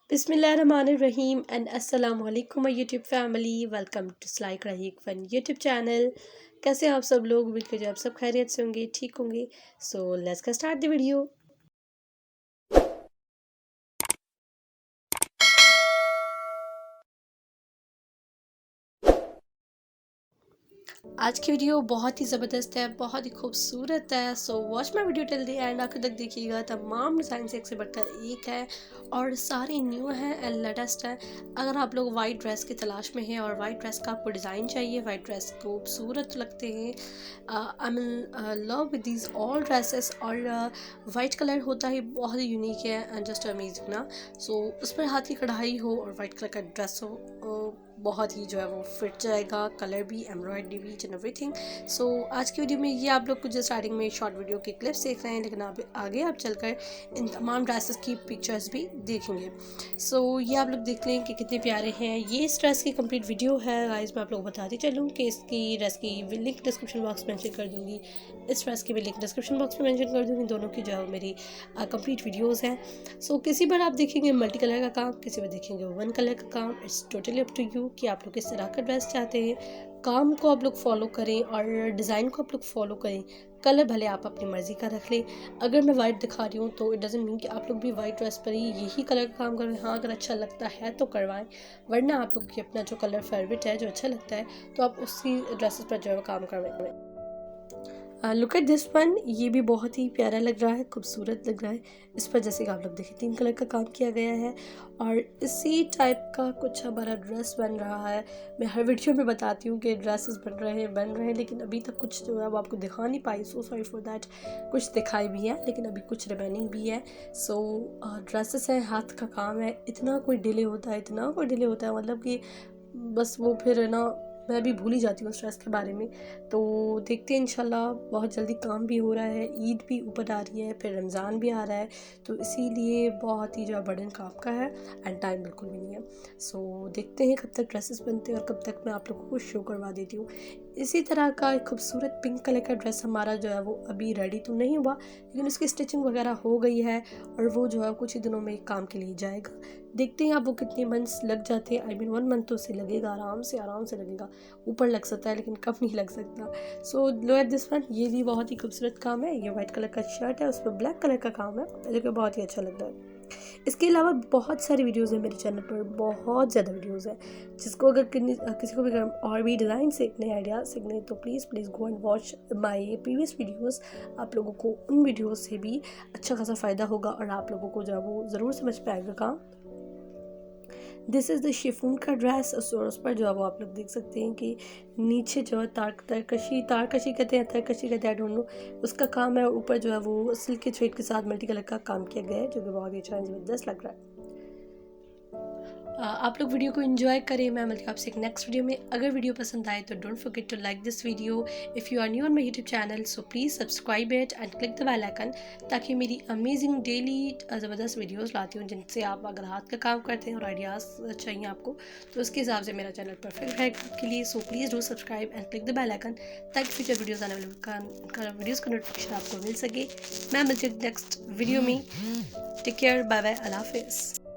बिस्मिल्लाहिर्रहमानिर्रहीम एंड अस्सलाम वालेकुम my YouTube family. Welcome to स्लाइक रहीक फन यूट्यूब चैनल। कैसे हैं आप सब लोग? उम्मीद कीजिए आप सब खैरियत से होंगे, ठीक होंगे। So let's get start the video. आज की वीडियो बहुत ही ज़बरदस्त है, बहुत ही खूबसूरत है। So watch my video till the end, आखिर तक देखिएगा। तमाम डिज़ाइन से एक से बढ़कर एक है और सारे न्यू हैं एंड लेटेस्ट है। अगर आप लोग वाइट ड्रेस की तलाश में हैं और वाइट ड्रेस का आपको डिज़ाइन चाहिए, वाइट ड्रेस खूबसूरत लगते हैं, I mean love with these all dresses. और वाइट कलर होता ही बहुत ही यूनिक है एंड जस्ट अमेजिंग ना। सो उस पर हाथ की कढ़ाई हो और वाइट कलर का ड्रेस हो, बहुत ही जो है वो फिट जाएगा, कलर भी, एम्ब्रॉयडरी भी एंड एवरीथिंग। सो आज की वीडियो में ये आप लोग कुछ स्टार्टिंग में शॉर्ट वीडियो के क्लिप्स देख रहे हैं, लेकिन आप आगे आप चलकर इन तमाम ड्रेसेस की पिक्चर्स भी देखेंगे। सो ये आप लोग देख लें कि कितने प्यारे हैं। ये इस ड्रेस की कंप्लीट वीडियो है गाइस। मैं आप लोग बताती चलूँ कि इसकी ड्रेस की लिंक डिस्क्रिप्शन बॉक्स में मेंशन कर दूँगी, इस ड्रेस की भी लिंक डिस्क्रिप्शन बॉक्स में मेंशन कर दूँगी। दोनों की जो है मेरी कंप्लीट वीडियोज़ हैं। सो किसी पर आप देखेंगे मल्टी कलर का काम, किसी पर देखेंगे वन कलर का काम। It's totally up to you कि आप लोग किस तरह का ड्रेस चाहते हैं। काम को आप लोग फॉलो करें और डिज़ाइन को आप लोग फॉलो करें। कलर भले आप अपनी मर्ज़ी का रख लें। अगर मैं वाइट दिखा रही हूँ तो इट डजेंट मीन कि आप लोग भी वाइट ड्रेस पर ही यही कलर का काम करें। हाँ, अगर अच्छा लगता है तो करवाएं, वरना आप लोग की अपना जो कलर फेवरेट है, जो अच्छा लगता है, तो आप उसी ड्रेसेस पर जो है काम करवाएं। लुक एट दिस वन, ये भी बहुत ही प्यारा लग रहा है, खूबसूरत लग रहा है। इस पर जैसे कि आप लोग देखें 3 कलर का काम किया गया है और इसी टाइप का कुछ हमारा ड्रेस बन रहा है। मैं हर वीडियो में बताती हूँ कि ड्रेसेस बन रहे हैं, लेकिन अभी तक कुछ जो है वो आपको दिखा नहीं पाई। So sorry for that. कुछ दिखाई भी है लेकिन अभी कुछ रिमेनिंग भी है। सो ड्रेसेस हैं, हाथ का काम है। इतना कोई डिले होता है, इतना कोई डिले होता है, मतलब कि बस वो फिर है ना, मैं भी भूल ही जाती हूँ स्ट्रेस के बारे में। तो देखते हैं इंशाल्लाह, बहुत जल्दी काम भी हो रहा है, ईद भी ऊपर आ रही है, फिर रमज़ान भी आ रहा है, तो इसीलिए बहुत ही जो बर्डन काम का है एंड टाइम बिल्कुल भी नहीं है। सो देखते हैं कब तक ड्रेसेस बनते हैं और कब तक मैं आप लोगों को शो करवा देती हूँ। इसी तरह का एक खूबसूरत पिंक कलर का ड्रेस हमारा जो है वो अभी रेडी तो नहीं हुआ, लेकिन उसकी स्टिचिंग वगैरह हो गई है और वो जो है कुछ ही दिनों में काम के लिए जाएगा। देखते हैं आप वो कितने मंथ्स लग जाते हैं। आई मीन 1 मंथ तो उसे लगेगा, आराम से लगेगा। ऊपर लग सकता है लेकिन कम नहीं लग सकता। सो लो एट दिस वन, ये भी बहुत ही खूबसूरत काम है। ये वाइट कलर का शर्ट है, उस पर ब्लैक कलर का काम है, जो कि बहुत ही अच्छा लग रहा है। इसके अलावा बहुत सारी वीडियोज़ हैं मेरे चैनल पर, बहुत ज़्यादा वीडियोज़ हैं। जिसको अगर किसी को भी अगर और भी डिज़ाइन सीखने, आइडियाज सीखने, तो please go and watch my previous videos. आप लोगों को उन वीडियोज़ से भी अच्छा खासा फ़ायदा होगा और आप लोगों को जो है वो ज़रूर समझ में आएगा काम। दिस इज़ द शिफॉन का ड्रेस। और उस पर जो है वो आप लोग देख सकते हैं कि नीचे जो है तारकशी कहते हैं, तरकशी कहते हैं, आई डोंट नो, उसका काम है। ऊपर जो है वो सिल्क के थ्रेड के साथ मल्टी कलर का काम किया गया है, जो कि बहुत ही अच्छा ज़बरदस्त लग रहा है। आप लोग वीडियो को एंजॉय करें। मैं मिलती हूँ आपसे एक नेक्स्ट वीडियो में। अगर वीडियो पसंद आए तो don't forget to like this video. If you are new on my YouTube channel so please subscribe it and click the bell icon, ताकि मेरी अमेजिंग डेली ज़बरदस्त वीडियोज़ लाती हूँ, जिनसे आप अगर हाथ का काम करते हैं और आइडियाज़ चाहिए आपको, तो उसके हिसाब से मेरा चैनल परफेक्ट है आपके लिए। So please do subscribe and click the bell icon, ताकि फ्यूचर वीडियोज़ आने वाले वीडियोज़ का नोटिफिकेशन आपको मिल सके। मैं मिलती हूँ नेक्स्ट वीडियो में। टेक केयर, बाय बाय, अल्लाह हाफिज़।